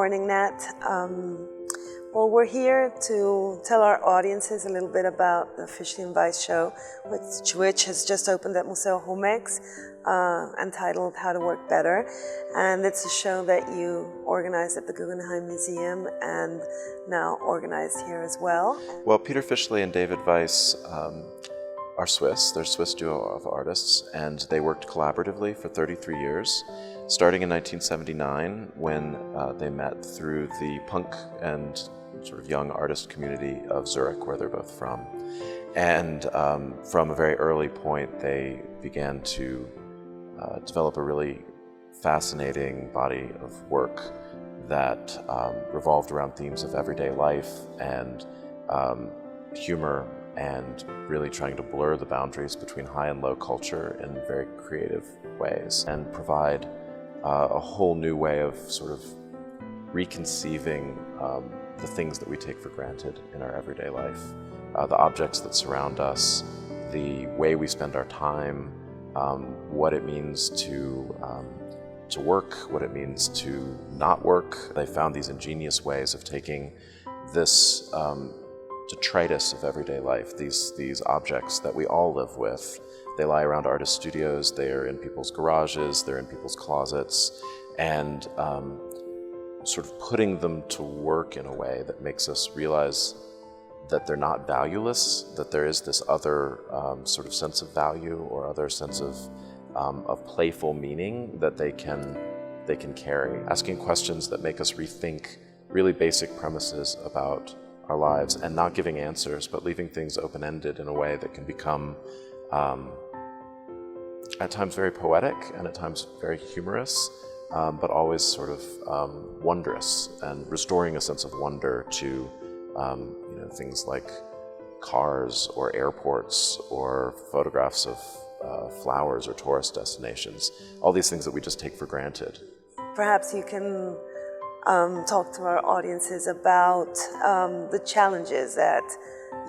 morning, Nat. Well, we're here to tell our audiences a little bit about the Fischli Weiss show, which has just opened at Museo Jumex, entitled How to Work Better. And it's a show that you organized at the Guggenheim Museum and now organized here as well. Well, Peter Fischli and David Weiss are Swiss. They're a Swiss duo of artists, and they worked collaboratively for 33 years, starting in 1979 when they met through the punk and sort of young artist community of Zurich, where they're both from. And from a very early point, they began to develop a really fascinating body of work that revolved around themes of everyday life and humor, and really trying to blur the boundaries between high and low culture in very creative ways and provide a whole new way of sort of reconceiving the things that we take for granted in our everyday life, the objects that surround us, the way we spend our time, what it means to work, what it means to not work. They found these ingenious ways of taking this detritus of everyday life, these objects that we all live with. They lie around artist studios, they're in people's garages, they're in people's closets, and sort of putting them to work in a way that makes us realize that they're not valueless, that there is this other sort of sense of value or other sense of playful meaning that they can carry. Asking questions that make us rethink really basic premises about our lives, and not giving answers, but leaving things open-ended in a way that can become at times very poetic and at times very humorous, but always sort of wondrous, and restoring a sense of wonder to things like cars or airports or photographs of flowers or tourist destinations, all these things that we just take for granted. Perhaps you can talk to our audiences about the challenges that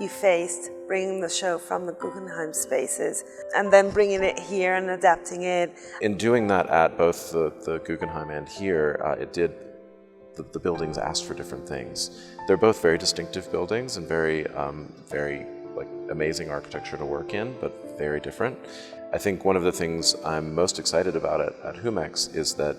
you faced bringing the show from the Guggenheim spaces and then bringing it here and adapting it. In doing that at both the Guggenheim and here, the buildings asked for different things. They're both very distinctive buildings and very amazing architecture to work in, but very different. I think one of the things I'm most excited about at Jumex is that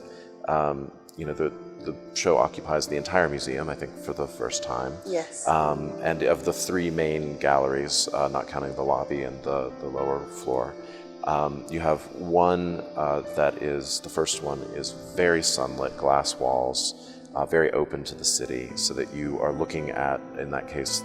the show occupies the entire museum, I think, for the first time. Yes. And of the three main galleries, not counting the lobby and the lower floor, you have one the first one is very sunlit, glass walls, very open to the city, so that you are looking at, in that case,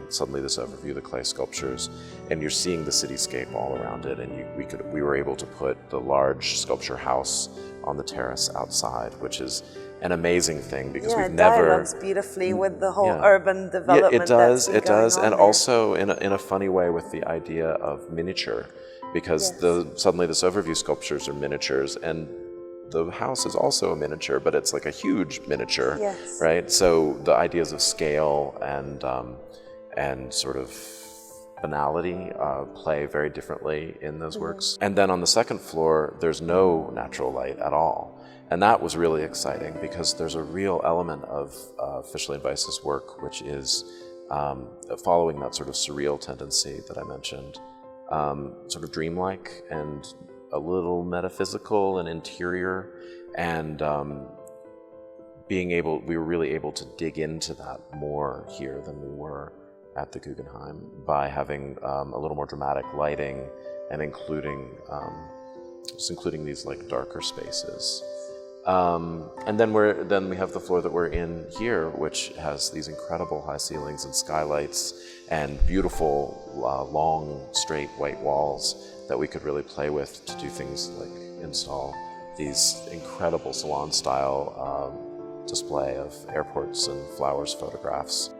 suddenly this overview, the clay sculptures, and you're seeing the cityscape all around it. And we were able to put the large sculpture house on the terrace outside, which is an amazing thing because we've never. It dialogues beautifully with the whole urban development. Yeah, it does, and also in a funny way with the idea of miniature, because suddenly this overview sculptures are miniatures, and the house is also a miniature, but it's like a huge miniature, right? So the ideas of scale and sort of banality play very differently in those works. And then on the second floor, there's no natural light at all. And that was really exciting because there's a real element of Fischli Weiss's work, which is following that sort of surreal tendency that I mentioned, sort of dreamlike and a little metaphysical and interior, and we were really able to dig into that more here than we were at the Guggenheim by having a little more dramatic lighting and including these like darker spaces. And then we have the floor that we're in here, which has these incredible high ceilings and skylights and beautiful long straight white walls that we could really play with to do things like install these incredible salon style display of airports and flowers photographs.